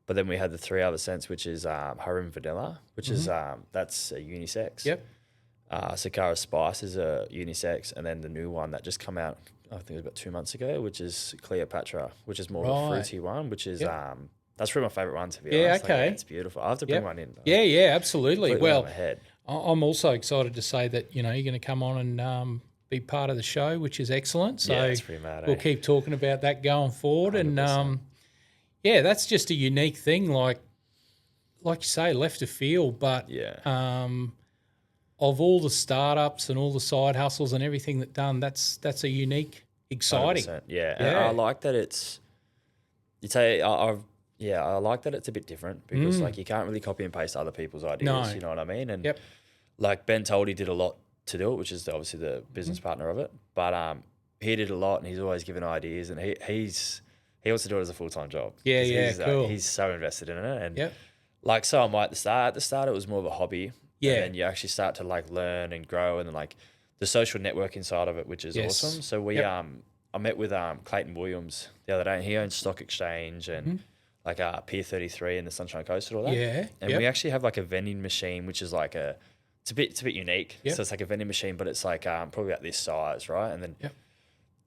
But then we had the 3 other scents, which is Harum Vanilla, which is that's a unisex. Yep. Sakara Spice is a unisex, and then the new one that just come out, I think it was about 2 months ago, which is Cleopatra, which is more of a fruity one, which is that's probably my favourite one, to be honest. Okay. Like, it's beautiful. I have to bring one in. Yeah, absolutely. Well, I'm also excited to say that you're going to come on and be part of the show, which is excellent. So it's pretty mad, we'll keep talking about that going forward. 100%. And that's just a unique thing, like you say, left of field, but of all the startups and all the side hustles and everything that's a unique, exciting. 100%. Yeah, and I like that it's. I like that it's a bit different because like you can't really copy and paste other people's ideas. You know what I mean? And like Ben Talty did a lot to do it, which is obviously the business partner of it. But he did a lot, and he's always given ideas, and he wants to do it as a full-time job. Cool. He's so invested in it, and like so am I at the start. At the start, it was more of a hobby. Yeah. And then you actually start to like learn and grow, and then like the social networking side of it, which is awesome. So we I met with Clayton Williams the other day, and he owns Stock Exchange and like Pier 33 and the Sunshine Coast and all that. Yeah. And we actually have like a vending machine, which is like it's a bit unique. So it's like a vending machine, but it's like probably about this size, right? And then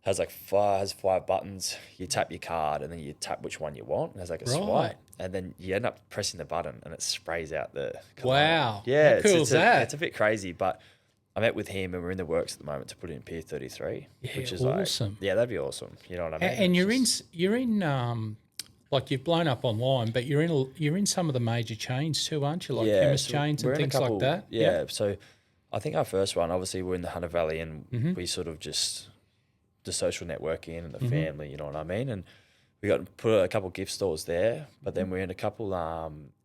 has 5 buttons. You tap your card, and then you tap which one you want. And there's like a swipe, and then you end up pressing the button, and it sprays out the cologne. Wow. Yeah. How cool is that? It's a bit crazy, but I met with him and we're in the works at the moment to put it in Pier 33, which is awesome. Like, yeah, that'd be awesome. You know what I mean? And you're in like you've blown up online, but you're in some of the major chains too, aren't you? Like chemist chains and things like that. Yeah. So I think our first one, obviously, we're in the Hunter Valley, and we sort of just the social networking and the family. You know what I mean? And we got put a couple gift stores there, but then we're in a couple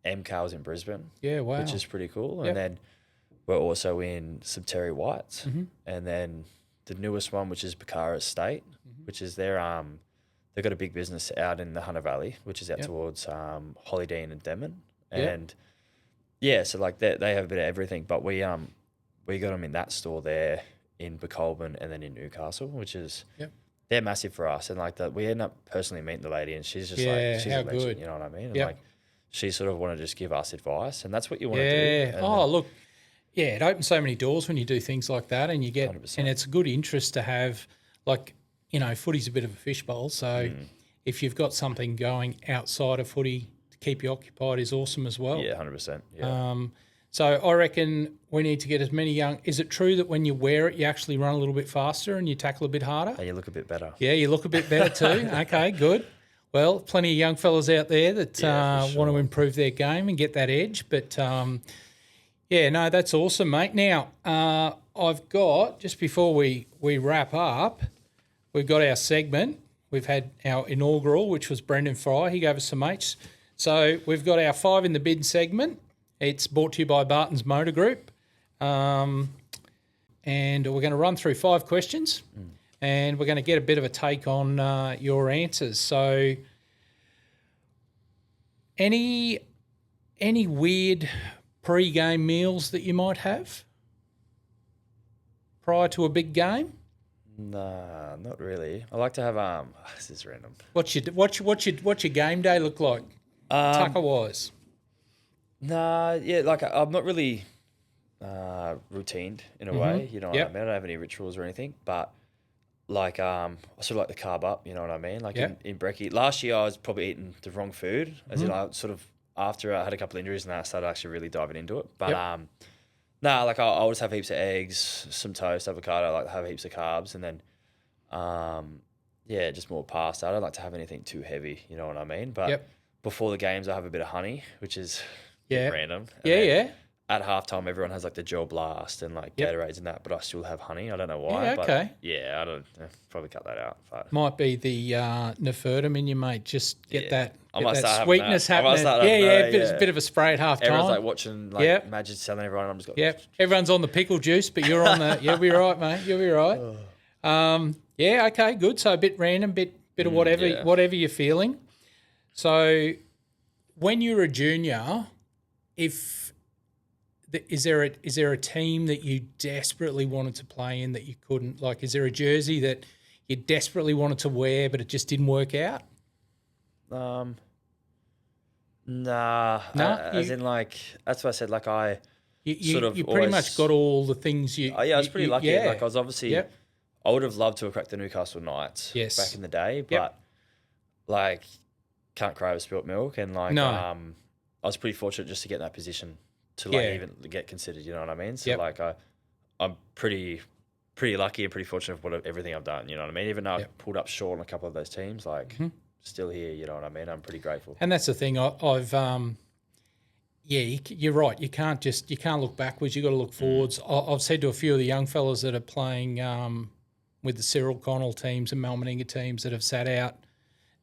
MCALs in Brisbane. Yeah, wow. Which is pretty cool. And then we're also in some Terry Whites, and then the newest one, which is Bakara Estate, which is their they've got a big business out in the Hunter Valley, which is out towards Hollydean and Denman, and so like they have a bit of everything. But we got them in that store there in Becolban and then in Newcastle, which is they're massive for us. And like that, we end up personally meeting the lady, and she's just like she's a legend, good. You know what I mean? And like she sort of want to just give us advice, and that's what you want to do. Yeah. Look. Yeah, it opens so many doors when you do things like that, and you get 100%. And it's a good interest to have. Like, you know, footy's a bit of a fishbowl, so if you've got something going outside of footy to keep you occupied is awesome as well. Yeah, 100%. Yeah. So I reckon we need to get as many young. Is it true that when you wear it, you actually run a little bit faster and you tackle a bit harder? And you look a bit better. Yeah, you look a bit better too. Okay, good. Well, plenty of young fellas out there that want to improve their game and get that edge, but. Yeah, no, that's awesome, mate. Now, I've got, just before we wrap up, we've got our segment. We've had our inaugural, which was Brendan Fry. He gave us some mates. So we've got our 5 in the bin segment. It's brought to you by Bartons Motor Group. And we're going to run through 5 questions and we're going to get a bit of a take on your answers. So any weird pre-game meals that you might have prior to a big game? Nah, not really. I like to have this is random. What's your game day look like? Tucker wise? Nah, yeah, like I'm not really routined in a way, you know what I mean? I don't have any rituals or anything, but like I sort of like the carb up, you know what I mean? Like in brekkie. Last year I was probably eating the wrong food, as in I sort of after I had a couple of injuries and I started actually really diving into it. But like I'll just have heaps of eggs, some toast, avocado. I like to have heaps of carbs, and then just more pasta. I don't like to have anything too heavy, you know what I mean? But before the games I have a bit of honey, which is random. And at halftime, everyone has like the Gel Blast and like Gatorades and that, but I still have honey. I don't know why. Yeah, okay. But I don't probably cut that out. But. Might be the Nefertum in you, mate. Just get that sweetness happening. Bit of a spray at half time. Everyone's like watching Magic selling everyone. I'm just going. Everyone's on the pickle juice, but you're on the. You'll be right, mate. You'll be right. Okay, good. So a bit random, bit of whatever you're feeling. So when you're a junior, is there a team that you desperately wanted to play in that you couldn't? Like, is there a jersey that you desperately wanted to wear but it just didn't work out? Nah. As in, like, that's what I said. Like, you pretty much got all the things you. I was pretty lucky. Like, I was obviously. Yep. I would have loved to have cracked the Newcastle Knights back in the day, but like, can't crave a spilt milk, and like, I was pretty fortunate just to get in that position to like even get considered. You know what I mean? So like, I'm pretty lucky and pretty fortunate for everything I've done. You know what I mean? Even though I pulled up short on a couple of those teams, like still here. You know what I mean? I'm pretty grateful. And that's the thing. I've you're right. You can't look backwards. You got to look forwards. I've said to a few of the young fellas that are playing with the Cyril Connell teams and Mel Meninga teams that have sat out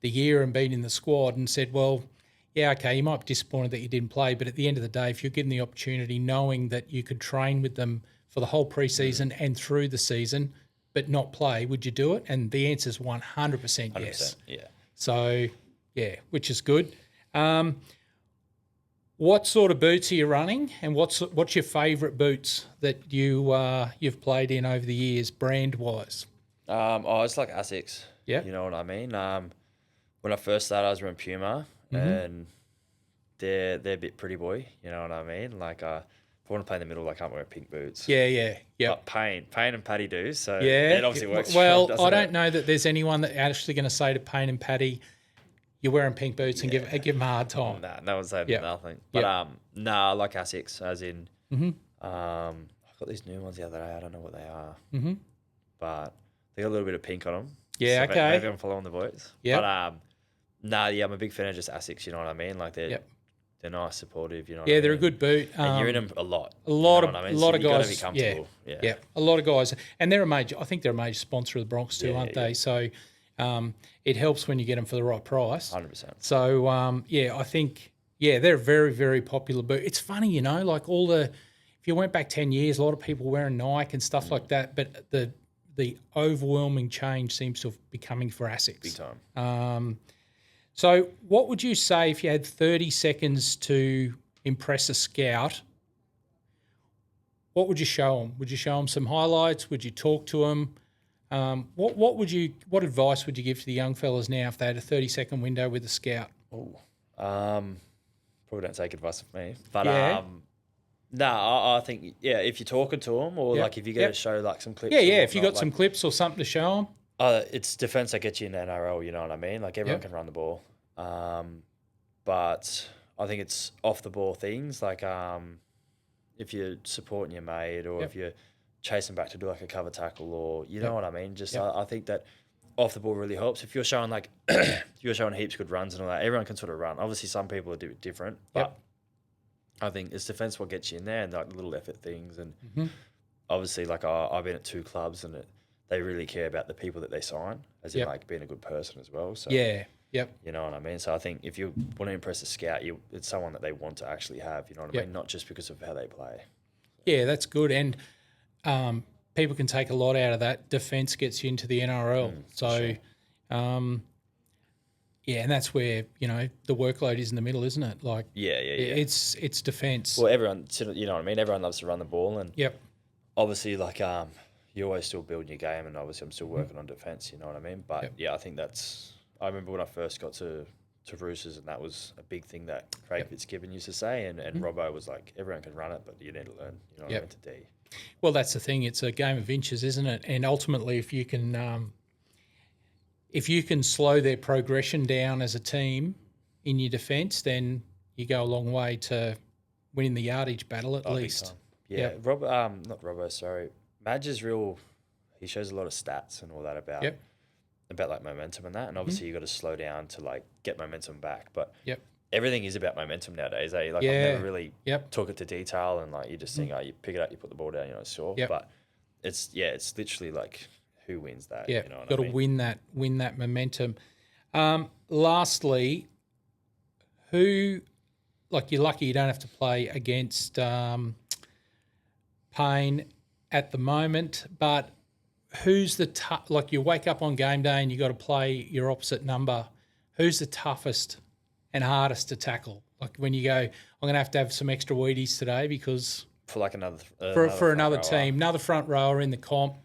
the year and been in the squad and said, well, yeah, okay, you might be disappointed that you didn't play, but at the end of the day, if you're given the opportunity knowing that you could train with them for the whole preseason and through the season but not play, would you do it? And the answer is 100% yes. Yeah. So, which is good. What sort of boots are you running, and what's your favourite boots that you've played in over the years, brand-wise? It's like Asics. Yeah. You know what I mean? When I first started, I was wearing Puma, and they're a bit pretty boy. You know what I mean? Like, if I want to play in the middle, I can't wear pink boots. Yeah. But Payne and Paddy do, so it obviously works. Well, I don't know that there's anyone that actually going to say to Payne and Paddy, you're wearing pink boots and give them a hard time. No one's saying nothing. But I like Asics, as in, like got these new ones the other day. I don't know what they are. Mm-hmm. But they got a little bit of pink on them. Yeah, so okay. Maybe I'm following the boys. Yeah. But I'm a big fan of just ASICs. You know what I mean? Like they're nice, supportive. You know. Yeah, they're a good boot. And you're in them a lot. A lot of guys. Gotta be comfortable. Yeah. A lot of guys, and they're a major. I think they're a major sponsor of the Broncos too, aren't they? So it helps when you get them for the right price. 100%. So I think they're a very, very popular boot. It's funny, like if you went back 10 years, a lot of people wearing Nike and stuff like that, but the overwhelming change seems to be coming for ASICs. Big time. So what would you say if you had 30 seconds to impress a scout? What would you show them? Would you show them some highlights? Would you talk to them? What advice would you give to the young fellas now if they had a 30-second window with a scout? Probably don't take advice from me, but I think if you're talking to them or like if you get to show like some clips, if you got some clips or something to show them. It's defense that gets you in the NRL. You know what I mean? Like everyone can run the ball, but I think it's off the ball things like if you're supporting your mate or if you're chasing back to do like a cover tackle or you know what I mean. Just I think that off the ball really helps. If you're showing like you're showing heaps of good runs and all that, everyone can sort of run. Obviously, some people are different, but I think it's defense what gets you in there and like the little effort things. And obviously, like I've been at 2 clubs and they really care about the people that they sign, as in like being a good person as well. So you know what I mean. So I think if you want to impress a scout, it's someone that they want to actually have. You know what I mean, not just because of how they play. Yeah, that's good. And people can take a lot out of that. Defence gets you into the NRL. So, and that's where, the workload is in the middle, isn't it? Like, it's defence. Well, everyone, you know what I mean? Everyone loves to run the ball. And obviously, like, you always still build your game. And obviously, I'm still working on defence, you know what I mean? But, I think I remember when I first got to Roosters, and that was a big thing that Craig Fitzgibbon used to say. And Robbo was like, everyone can run it, but you need to learn, you know what I mean, to D. Well, that's the thing. It's a game of inches, isn't it? And ultimately, if you can slow their progression down as a team in your defence, then you go a long way to winning the yardage battle at least. Yeah, not Robbo. Sorry, Madge is real. He shows a lot of stats and all that about like momentum and that. And obviously, you got to slow down to like get momentum back. But everything is about momentum nowadays. Like I've never really took it to detail, and like you just think, you pick it up, you put the ball down, sure. But it's literally like who wins that. Yeah, you know what got I to win that momentum. Lastly, who, like you're lucky you don't have to play against Payne at the moment, but who's like you wake up on game day and you got to play your opposite number. Who's the toughest and hardest to tackle? Like when you go, I'm going to have some extra Wheaties today because for like another team, another front rower in the comp.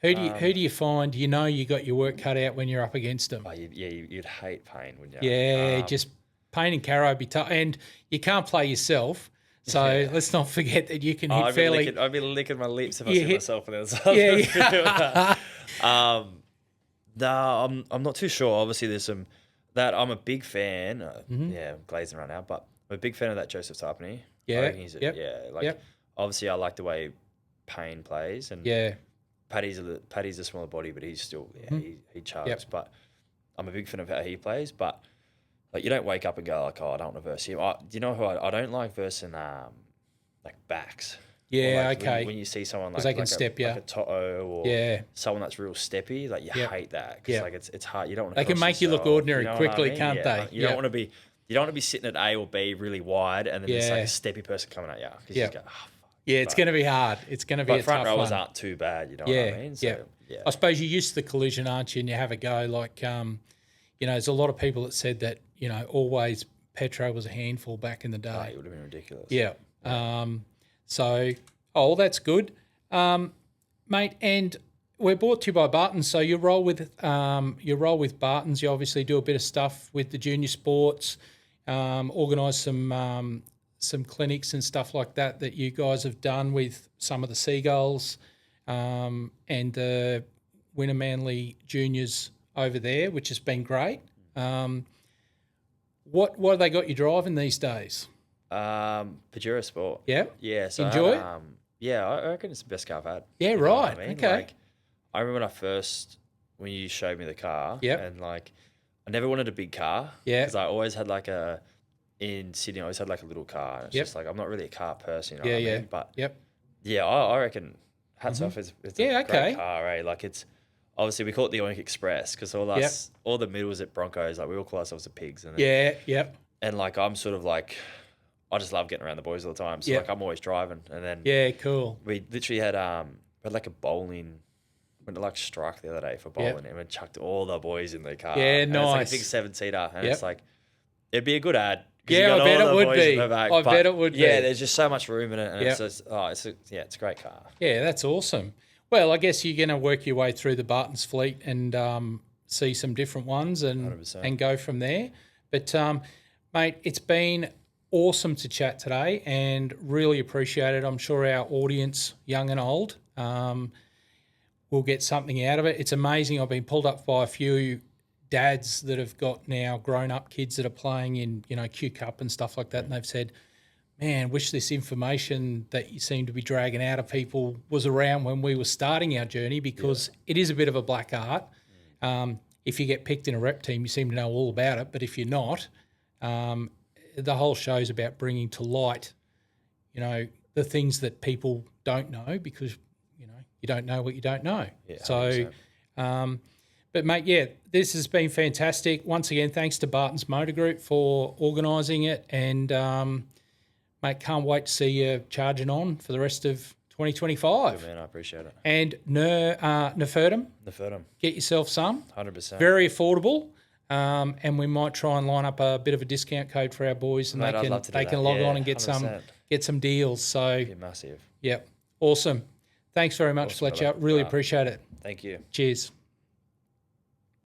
Who do you find? You got your work cut out when you're up against them. Oh, you'd hate Payne, wouldn't you? Yeah, just Payne and Caro would be tough, and you can't play yourself. So let's not forget that you can hit fairly. I'd be licking my lips if I see myself on the other side. No, I'm not too sure. Obviously, there's some that I'm a big fan. I'm glazing right now, but I'm a big fan of that Joseph Tarpany. Obviously, I like the way Payne plays, and Paddy's a smaller body, but he's still he charges. But I'm a big fan of how he plays. But like you don't wake up and go like, I don't want to verse him. Do you know who I don't like versing like backs? Yeah, like okay. When you see someone like, they can step like a Toto or someone that's real steppy, like you hate that because like it's hard. You don't want to. They can make you look ordinary quickly, can't they? You don't want to be. You don't want to be sitting at A or B really wide, and then there's like a steppy person coming at you because you just go, oh, fuck. Yeah, it's going to be hard. It's going to be a tough one. Front rowers aren't too bad, you know what I mean? So, I suppose you're used to the collision, aren't you? And you have a go. Like, there's a lot of people that said that, always Petro was a handful back in the day. It would have been ridiculous. Yeah. That's good. Mate, and we're brought to you by Bartons. So you roll with Bartons. You obviously do a bit of stuff with the junior sports, organise some clinics and stuff like that you guys have done with some of the Seagulls and the Winner Manly juniors over there, which has been great. What have they got you driving these days? Pajero Sport. Yeah? Yeah. So Enjoy it? Yeah, I reckon it's the best car I've had. Yeah, You know right. what I mean? Okay. Like, I remember when you showed me the car. Yep. And like, I never wanted a big car. Yeah. Because I always had in Sydney, I always had like a little car. And it's Yep. just like, I'm not really a car person, you know Yeah, what I yeah. mean? But Yep. yeah, I reckon hats off. It's a great car, eh? Like it's, obviously we call it the Oink Express because all the middles at Broncos, like we all call ourselves the pigs. And Yep. And like, I'm sort of like, I just love getting around the boys all the time. So like, I'm always driving. And then cool. we literally had like a bowling, went to like Strike the other day for bowling and we chucked all the boys in the car. Yeah, and nice. It's like a big 7-seater. And it's like, it'd be a good ad. Yeah, I bet it would be. I bet it would be. Yeah, there's just so much room in it. And Yep. it's a great car. Yeah, that's awesome. Well, I guess you're going to work your way through the Bartons fleet and see some different ones and 100%. and go from there. But, mate, it's been awesome to chat today and really appreciate it. I'm sure our audience, young and old, will get something out of it. It's amazing. I've been pulled up by a few dads that have got now grown-up kids that are playing in, Q Cup and stuff like that, and they've said, man, wish this information that you seem to be dragging out of people was around when we were starting our journey because it is a bit of a black art. If you get picked in a rep team, you seem to know all about it, but if you're not, the whole show's about bringing to light, the things that people don't know because, you don't know what you don't know. Yeah, so, but mate, this has been fantastic. Once again, thanks to Bartons Motor Group for organising it and, mate, can't wait to see you charging on for the rest of 2025. Good, man, I appreciate it. And Nefertum, get yourself some. 100%. Very affordable. And we might try and line up a bit of a discount code for our boys, and they can log on and get 100%. some deals. So be massive. Yep, awesome. Thanks very much, Fletcher. Really appreciate it. Thank you. Cheers.